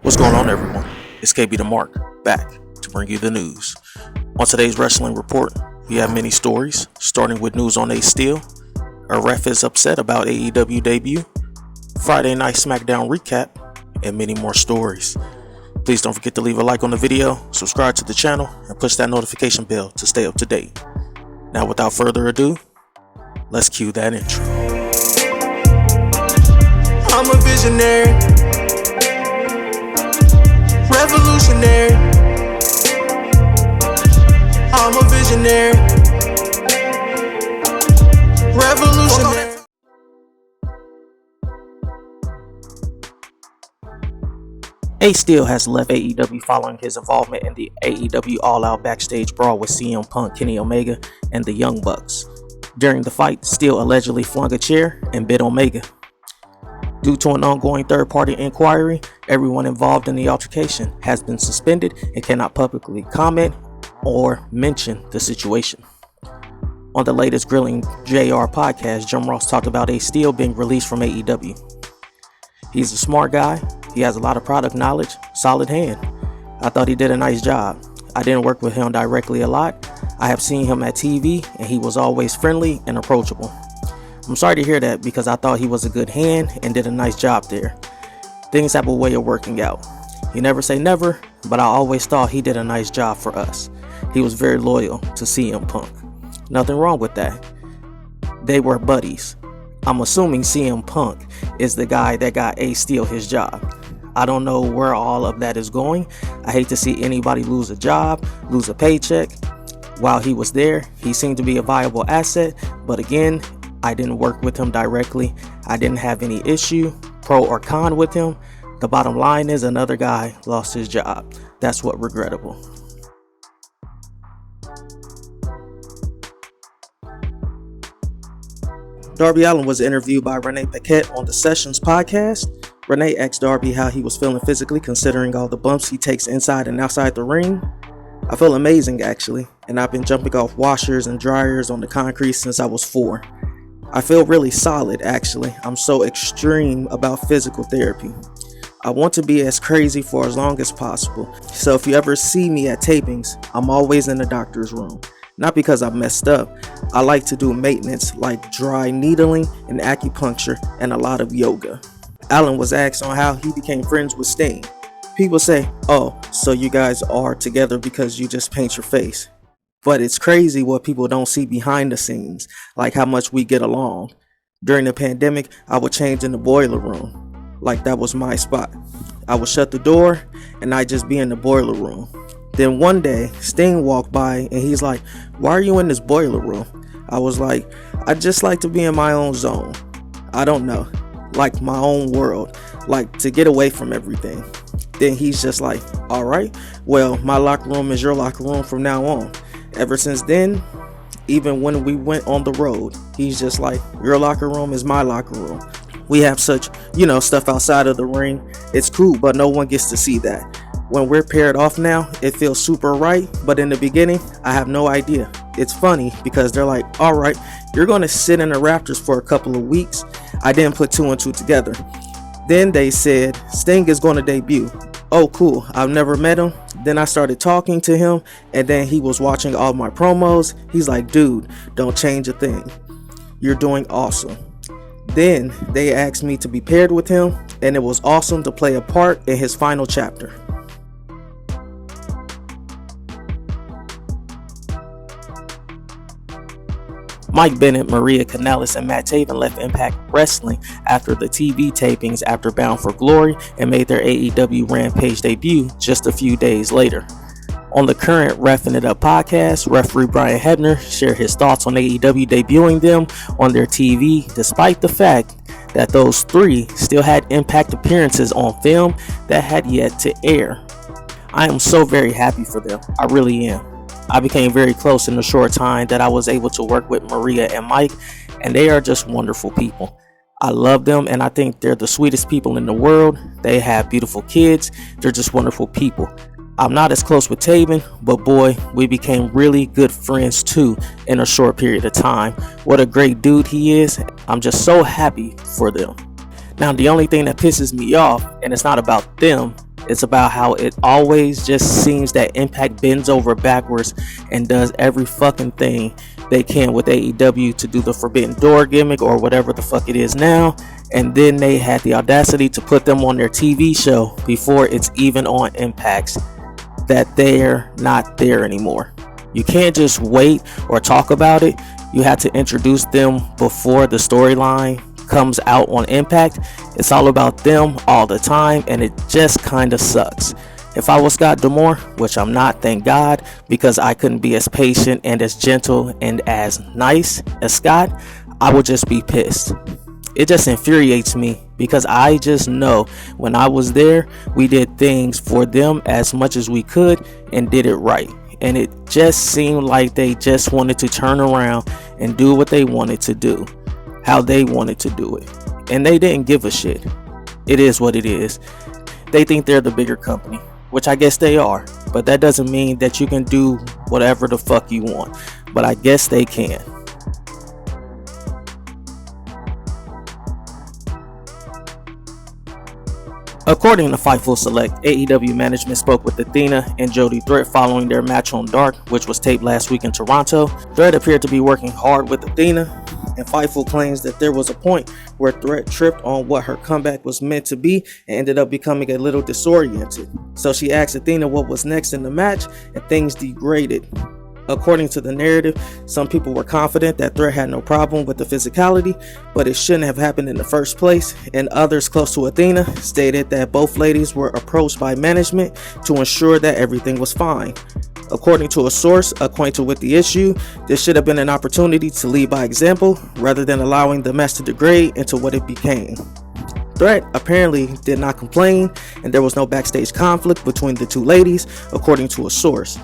What's going on, everyone? It's KB the Mark, back to bring you the news. On today's Wrestling Report, we have many stories, starting with news on Ace Steel, a ref is upset about AEW debut, Friday night Smackdown recap, and many more stories. Please don't forget to leave a like on the video, subscribe to the channel, and push that notification bell to stay up to date. Now, without further ado, let's cue that intro. I'm a visionary, revolutionary. I'm a visionary, revolutionary. Ace Steel has left AEW following his involvement in the AEW All-Out backstage brawl with CM Punk, Kenny Omega, and the Young Bucks. During the fight, Steel allegedly flung a chair and bit Omega. Due to an ongoing third-party inquiry, everyone involved in the altercation has been suspended and cannot publicly comment or mention the situation. On the latest Grilling JR podcast, Jim Ross talked about Ace Steel being released from AEW. He's a smart guy, he has a lot of product knowledge, solid hand. I thought he did a nice job. I didn't work with him directly a lot. I have seen him at TV and he was always friendly and approachable. I'm sorry to hear that because I thought he was a good hand and did a nice job there. Things have a way of working out. You never say never, but I always thought he did a nice job for us. He was very loyal to CM Punk. Nothing wrong with that. They were buddies. I'm assuming CM Punk is the guy that got Ace Steel his job. I don't know where all of that is going. I hate to see anybody lose a job, lose a paycheck. While he was there, he seemed to be a viable asset, but again, I didn't work with him directly. I didn't have any issue, pro or con, with him. The bottom line is another guy lost his job. That's what regrettable. Darby Allin was interviewed by Renee Paquette on the Sessions podcast. Renee asked Darby how he was feeling physically considering all the bumps he takes inside and outside the ring. I feel amazing actually, and I've been jumping off washers and dryers on the concrete since I was 4. I feel really solid actually. I'm so extreme about physical therapy. I want to be as crazy for as long as possible. So if you ever see me at tapings, I'm always in the doctor's room. Not because I messed up. I like to do maintenance like dry needling and acupuncture and a lot of yoga. Allin was asked on how he became friends with Sting. People say, oh, so you guys are together because you just paint your face. But it's crazy what people don't see behind the scenes, like how much we get along. During the pandemic, I would change in the boiler room. Like that was my spot. I would shut the door and I'd just be in the boiler room. Then one day, Sting walked by and he's like, why are you in this boiler room? I was like, I just like to be in my own zone. I don't know, like my own world, like to get away from everything. Then he's just like, all right, well, my locker room is your locker room from now on. Ever since then, even when we went on the road, he's just like, your locker room is my locker room. We have such, stuff outside of the ring. It's cool, but no one gets to see that. When we're paired off now, it feels super right, but in the beginning, I have no idea. It's funny because they're like, all right, you're going to sit in the rafters for a couple of weeks. I didn't put 2 and 2 together. Then they said, Sting is going to debut. Oh, cool. I've never met him. Then I started talking to him, and then he was watching all my promos. He's like, dude, don't change a thing. You're doing awesome. Then they asked me to be paired with him, and it was awesome to play a part in his final chapter. Mike Bennett, Maria Kanellis, and Matt Taven left Impact Wrestling after the TV tapings after Bound for Glory and made their AEW Rampage debut just a few days later. On the current Reffin' It Up podcast, referee Brian Hebner shared his thoughts on AEW debuting them on their TV, despite the fact that those 3 still had Impact appearances on film that had yet to air. I am so very happy for them. I really am. I became very close in the short time that I was able to work with Maria and Mike, and they are just wonderful people. I love them, and I think they're the sweetest people in the world. They have beautiful kids. They're just wonderful people. I'm not as close with Taven, but boy, we became really good friends too in a short period of time. What a great dude he is. I'm just so happy for them. Now, the only thing that pisses me off, and it's not about them, It's about how it always just seems that Impact bends over backwards and does every fucking thing they can with AEW to do the Forbidden Door gimmick or whatever the fuck it is now, and then they had the audacity to put them on their TV show before it's even on Impact, that they're not there anymore. You can't just wait or talk about it. You have to introduce them before the storyline comes out on Impact. It's all about them all the time, and it just kind of sucks. If I was Scott D'Amore, which I'm not, thank God, because I couldn't be as patient and as gentle and as nice as Scott, I would just be pissed. It just infuriates me because I just know when I was there, we did things for them as much as we could and did it right. And it just seemed like they just wanted to turn around and do what they wanted to do, how they wanted to do it. And they didn't give a shit. It is what it is. They think they're the bigger company, which I guess they are. But that doesn't mean that you can do whatever the fuck you want. But I guess they can. According to Fightful Select, AEW management spoke with Athena and Jody Threat following their match on Dark, which was taped last week in Toronto. Threat appeared to be working hard with Athena, and Fightful claims that there was a point where Threat tripped on what her comeback was meant to be and ended up becoming a little disoriented. So she asked Athena what was next in the match, and things degraded. According to the narrative, some people were confident that Threat had no problem with the physicality, but it shouldn't have happened in the first place, and others close to Athena stated that both ladies were approached by management to ensure that everything was fine. According to a source acquainted with the issue, this should have been an opportunity to lead by example rather than allowing the mess to degrade into what it became. Threat apparently did not complain, and there was no backstage conflict between the two ladies, according to a source.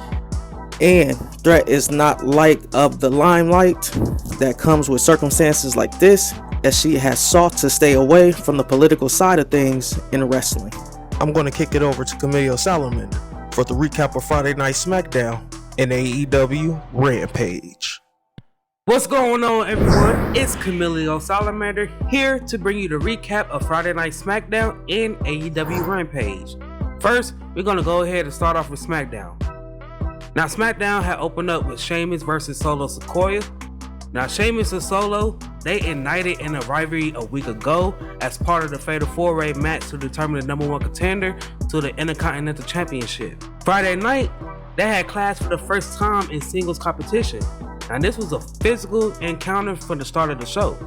And Threat is not like of the limelight that comes with circumstances like this, as she has sought to stay away from the political side of things in wrestling. I'm going to kick it over to Camille Salamander for the recap of Friday Night Smackdown and AEW Rampage. What's going on, everyone? It's Camille Salamander here to bring you the recap of Friday Night Smackdown and AEW Rampage. First, we're going to go ahead and start off with Smackdown. Now, Smackdown had opened up with Sheamus versus Solo Sikoa. Now, Sheamus and Solo, they ignited in a rivalry a week ago as part of the Fatal 4-Way match to determine the number one contender to the Intercontinental Championship. Friday night, they had clashed for the first time in singles competition. Now, this was a physical encounter from the start of the show.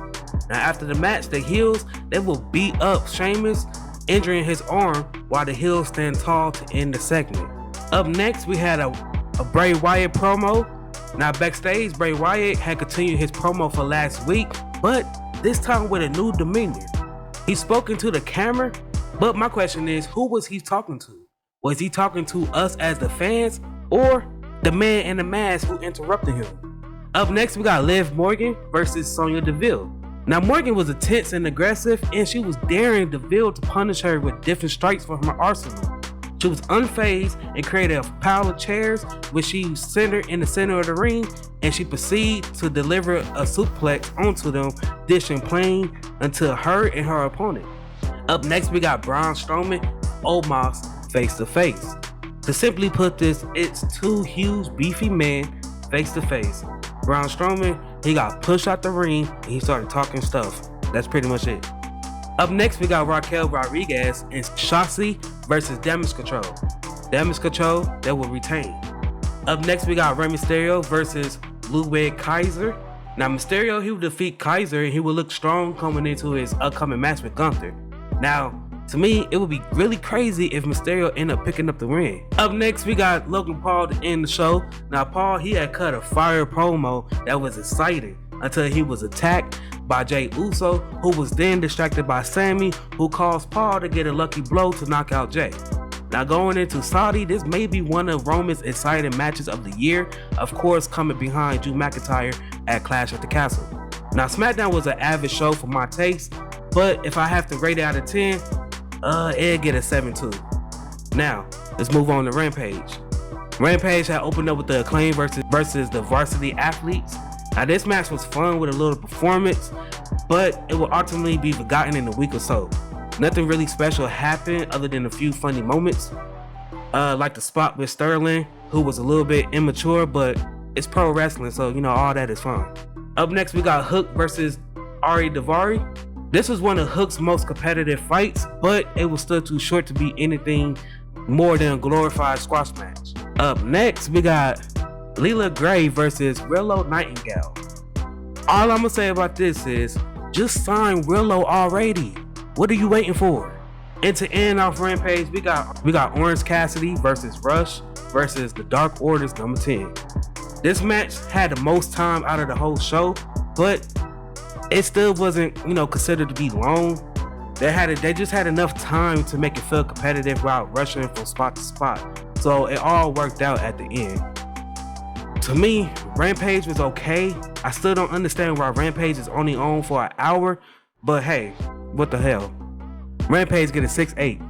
Now, after the match, the heels, they will beat up Sheamus, injuring his arm, while the heels stand tall to end the segment. Up next, we had a Bray Wyatt promo. Now backstage, Bray Wyatt had continued his promo for last week, but this time with a new demeanor. He's spoken to the camera, but my question is, who was he talking to? Was he talking to us as the fans, or the man in the mask who interrupted him? Up next, we got Liv Morgan versus Sonya Deville. Now Morgan was intense and aggressive, and she was daring Deville to punish her with different strikes from her arsenal. She was unfazed and created a pile of chairs, which she centered in the center of the ring, and she proceeded to deliver a suplex onto them, dishing plain until her and her opponent. Up next, we got Braun Strowman, Omos face to face. To simply put this, it's two huge beefy men face to face. Braun Strowman, he got pushed out the ring and he started talking stuff. That's pretty much it. Up next, we got Raquel Rodriguez and Shotzi versus Damage Control. Damage Control, they will retain. Up next, we got Rey Mysterio versus Ludwig Kaiser. Now, Mysterio, he will defeat Kaiser and he will look strong coming into his upcoming match with Gunther. Now, to me, it would be really crazy if Mysterio ended up picking up the win. Up next, we got Logan Paul to end the show. Now, Paul, he had cut a fire promo that was exciting until he was attacked by Jey Uso, who was then distracted by Sammy, who caused Paul to get a lucky blow to knock out Jey. Now going into Saudi, this may be one of Roman's exciting matches of the year, of course coming behind Drew McIntyre at Clash at the Castle. Now Smackdown was an avid show for my taste, but if I have to rate it out of 10, it'd get a 7.2. Now, let's move on to Rampage. Rampage had opened up with the Acclaim versus the Varsity Athletes. Now this match was fun with a little performance, but it will ultimately be forgotten in a week or so. Nothing really special happened other than a few funny moments. Like the spot with Sterling, who was a little bit immature, but it's pro wrestling, so all that is fine. Up next, we got Hook versus Ari Daivari. This was one of Hook's most competitive fights, but it was still too short to be anything more than a glorified squash match. Up next, we got Leela Gray versus Willow Nightingale. All I'm gonna say about this is, just sign Willow already. What are you waiting for? And to end off Rampage, we got Orange Cassidy versus Rush versus the Dark Order's number 10. This match had the most time out of the whole show, but it still wasn't, considered to be long. They just had enough time to make it feel competitive while rushing from spot to spot. So it all worked out at the end. To me, Rampage was okay. I still don't understand why Rampage is only on for an hour, but hey, what the hell? Rampage get a 6-8.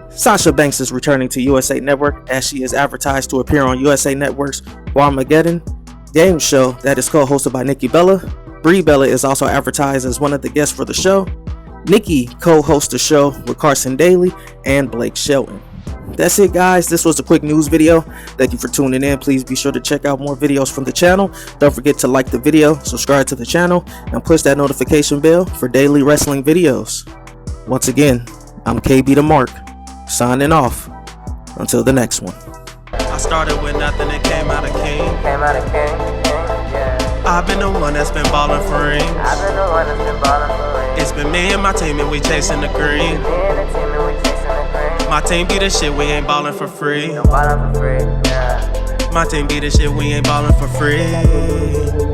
Sasha Banks is returning to USA Network as she is advertised to appear on USA Network's Armageddon game show that is co-hosted by Nikki Bella. Brie Bella is also advertised as one of the guests for the show. Nikki co-hosts the show with Carson Daly and Blake Shelton. That's it, guys. This was a quick news video. Thank you for tuning in. Please be sure to check out more videos from the channel. Don't forget to like the video, subscribe to the channel, and push that notification bell for daily wrestling videos. Once again, I'm KB the Mark, signing off. Until the next one. I started with nothing and came out a king. I've been the one that's been ballin' for rings. It's been me and my team and we chasing the green. My team be the shit, we ain't ballin' for free. My team be the shit, we ain't ballin' for free.